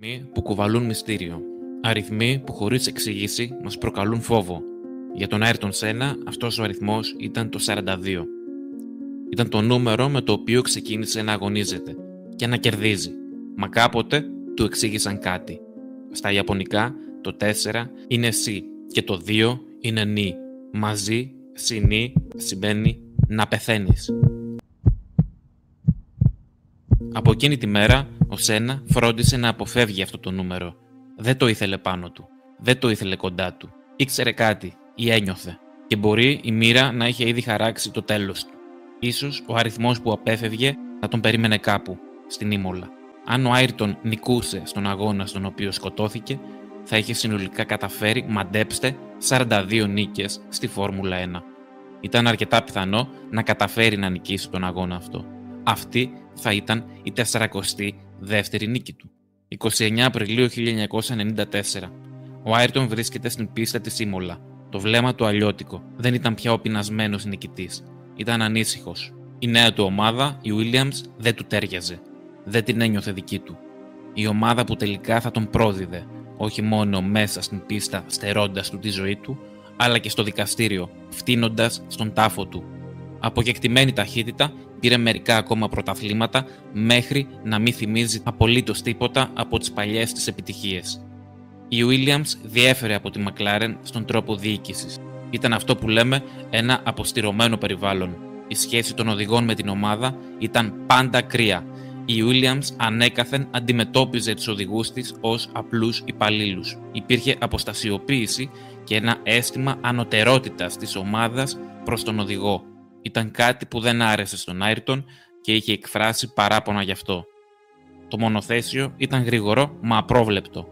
Αριθμοί που κουβαλούν μυστήριο. Αριθμοί που χωρίς εξήγηση μας προκαλούν φόβο. Για τον Άιρτον Σένα αυτός ο αριθμός ήταν το 42. Ήταν το νούμερο με το οποίο ξεκίνησε να αγωνίζεται και να κερδίζει. Μα κάποτε του εξήγησαν κάτι. Στα Ιαπωνικά το 4 είναι σι και το 2 είναι νι. Μαζί, συνή, σημαίνει να πεθαίνεις. Από εκείνη τη μέρα, ο Σένα φρόντισε να αποφεύγει αυτό το νούμερο. Δεν το ήθελε πάνω του. Δεν το ήθελε κοντά του. Ήξερε κάτι ή ένιωθε. Και μπορεί η μοίρα να είχε ήδη χαράξει το τέλος του. Ίσως ο αριθμός που απέφευγε θα τον περίμενε κάπου, στην Ήμολα. Αν ο Άιρτον νικούσε στον αγώνα στον οποίο σκοτώθηκε, θα είχε συνολικά καταφέρει, μαντέψτε, 42 νίκες στη Φόρμουλα 1. Ήταν αρκετά πιθανό να καταφέρει να νικήσει τον αγώνα αυτό. Αυτή θα ήταν η 42η νίκη του. 29 Απριλίου 1994. Ο Άιρτον βρίσκεται στην πίστα της Ήμολα. Το βλέμμα του αλλιώτικο. Δεν ήταν πια ο πεινασμένος νικητής. Ήταν ανήσυχος. Η νέα του ομάδα, η Williams, δεν του τέριαζε. Δεν την ένιωθε δική του. Η ομάδα που τελικά θα τον πρόδιδε, όχι μόνο μέσα στην πίστα στερώντας του τη ζωή του, αλλά και στο δικαστήριο, φτύνοντας στον τάφο του. Από κεκτημένη ταχύτητα πήρε μερικά ακόμα πρωταθλήματα μέχρι να μην θυμίζει απολύτως τίποτα από τις παλιές της επιτυχίες. Η Williams διέφερε από τη McLaren στον τρόπο διοίκησης. Ήταν αυτό που λέμε ένα αποστηρωμένο περιβάλλον. Η σχέση των οδηγών με την ομάδα ήταν πάντα κρύα. Η Williams ανέκαθεν αντιμετώπιζε τους οδηγούς της ως απλούς υπαλλήλους. Υπήρχε αποστασιοποίηση και ένα αίσθημα ανωτερότητας της ομάδας προς τον οδηγό. Ήταν κάτι που δεν άρεσε στον Άιρτον και είχε εκφράσει παράπονα γι' αυτό. Το μονοθέσιο ήταν γρήγορο μα απρόβλεπτο.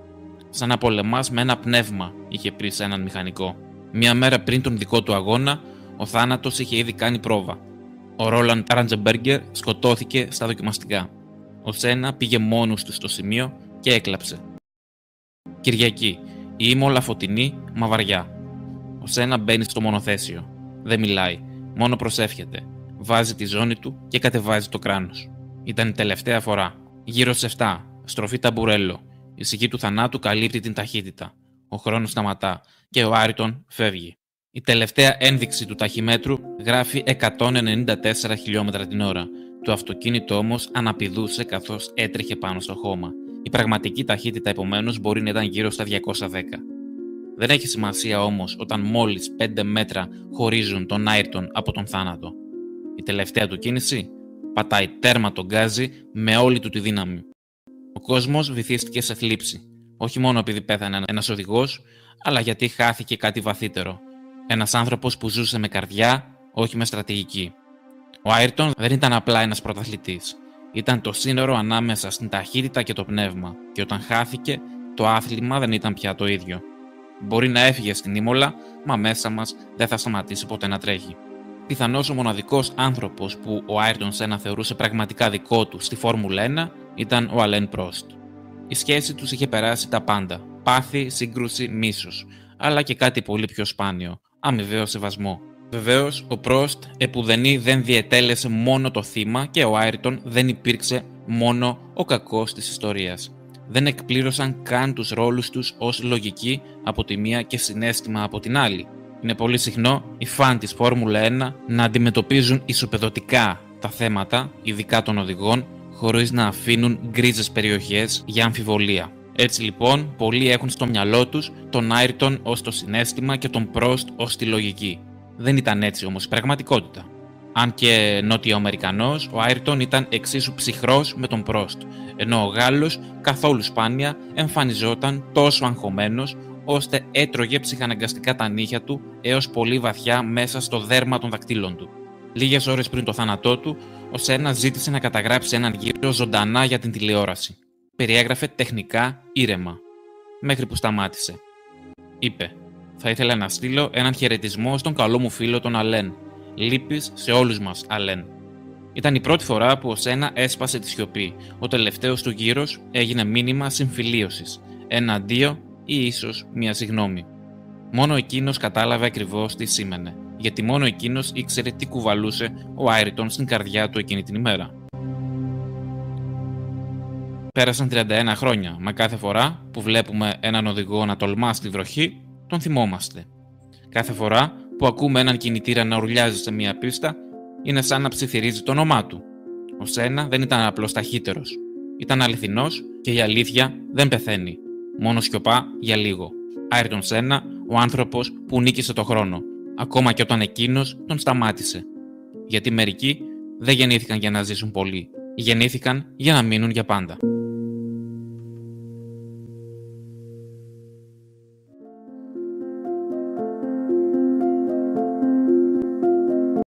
Σαν να πολεμάς με ένα πνεύμα, είχε πει σε έναν μηχανικό. Μια μέρα πριν τον δικό του αγώνα, ο θάνατος είχε ήδη κάνει πρόβα. Ο Ρόλαντ Ραντζεμπέργκερ σκοτώθηκε στα δοκιμαστικά. Ο Σένα πήγε μόνος του στο σημείο και έκλαψε. Κυριακή. Η Ήμολα φωτεινή, μα βαριά. Ο Σένα μπαίνει στο μονοθέσιο. Δεν μιλάει, μόνο προσεύχεται. Βάζει τη ζώνη του και κατεβάζει το κράνος. Ήταν η τελευταία φορά. Γύρω σε 7. Στροφή ταμπουρέλο. Η σιγή του θανάτου καλύπτει την ταχύτητα. Ο χρόνος σταματά και ο Άιρτον φεύγει. Η τελευταία ένδειξη του ταχυμέτρου γράφει 194 χιλιόμετρα την ώρα. Το αυτοκίνητο όμως αναπηδούσε καθώς έτρεχε πάνω στο χώμα. Η πραγματική ταχύτητα επομένως μπορεί να ήταν γύρω στα 210. Δεν έχει σημασία όμως όταν μόλις 5 μέτρα χωρίζουν τον Άιρτον από τον θάνατο. Η τελευταία του κίνηση πατάει τέρμα τον γκάζι με όλη του τη δύναμη. Ο κόσμος βυθίστηκε σε θλίψη. Όχι μόνο επειδή πέθανε ένας οδηγός, αλλά γιατί χάθηκε κάτι βαθύτερο. Ένας άνθρωπος που ζούσε με καρδιά, όχι με στρατηγική. Ο Άιρτον δεν ήταν απλά ένας πρωταθλητής. Ήταν το σύνορο ανάμεσα στην ταχύτητα και το πνεύμα. Και όταν χάθηκε, το άθλημα δεν ήταν πια το ίδιο. Μπορεί να έφυγε στην Ήμολα, μα μέσα μας δεν θα σταματήσει ποτέ να τρέχει. Πιθανώς ο μοναδικός άνθρωπος που ο Άιρτον Σένα θεωρούσε πραγματικά δικό του στη Φόρμουλα 1 ήταν ο Αλέν Πρόστ. Η σχέση τους είχε περάσει τα πάντα. Πάθη, σύγκρουση, μίσος. Αλλά και κάτι πολύ πιο σπάνιο. Αμοιβαίο σεβασμό. Βεβαίως, ο Πρόστ επουδενή δεν διετέλεσε μόνο το θύμα και ο Άιρτον δεν υπήρξε μόνο ο κακός της ιστορίας. Δεν εκπλήρωσαν καν τους ρόλους τους ως λογική από τη μία και συναίσθημα από την άλλη. Είναι πολύ συχνό οι φαν της Φόρμουλα 1 να αντιμετωπίζουν ισοπεδωτικά τα θέματα, ειδικά των οδηγών, χωρίς να αφήνουν γκρίζες περιοχές για αμφιβολία. Έτσι λοιπόν, πολλοί έχουν στο μυαλό τους τον Άιρτον ως το συναίσθημα και τον Πρόστ ως τη λογική. Δεν ήταν έτσι όμως η πραγματικότητα. Αν και Νότιο-Αμερικανός, ο Άιρτον ήταν εξίσου ψυχρός με τον Πρόστ, ενώ ο Γάλλος καθόλου σπάνια εμφανιζόταν τόσο αγχωμένος, ώστε έτρωγε ψυχαναγκαστικά τα νύχια του έως πολύ βαθιά μέσα στο δέρμα των δακτύλων του. Λίγες ώρες πριν το θάνατό του, ο Σένα ζήτησε να καταγράψει έναν γύρο ζωντανά για την τηλεόραση. Περιέγραφε τεχνικά ήρεμα. Μέχρι που σταμάτησε. Είπε: «Θα ήθελα να στείλω έναν χαιρετισμό στον καλό μου φίλο τον Αλέν. Λύπης σε όλους μας, Αλέν». Ήταν η πρώτη φορά που ο Σένα έσπασε τη σιωπή. Ο τελευταίος του γύρος έγινε μήνυμα συμφιλίωσης. Ένα αντίο ή ίσως μια συγγνώμη. Μόνο εκείνος κατάλαβε ακριβώς τι σήμαινε. Γιατί μόνο εκείνος ήξερε τι κουβαλούσε ο Άιρτον στην καρδιά του εκείνη την ημέρα. Πέρασαν 31 χρόνια, μα κάθε φορά που βλέπουμε έναν οδηγό να τολμά στη βροχή, τον θυμόμαστε. Κάθε φορά που ακούμε έναν κινητήρα να ουρλιάζει σε μια πίστα, είναι σαν να ψιθυρίζει το όνομά του. Ο Σένα δεν ήταν απλώς ταχύτερος. Ήταν αληθινός και η αλήθεια δεν πεθαίνει. Μόνο σιωπά για λίγο. Άιρτον Σένα, ο άνθρωπος που νίκησε το χρόνο, ακόμα και όταν εκείνος τον σταμάτησε. Γιατί μερικοί δεν γεννήθηκαν για να ζήσουν πολύ. Γεννήθηκαν για να μείνουν για πάντα.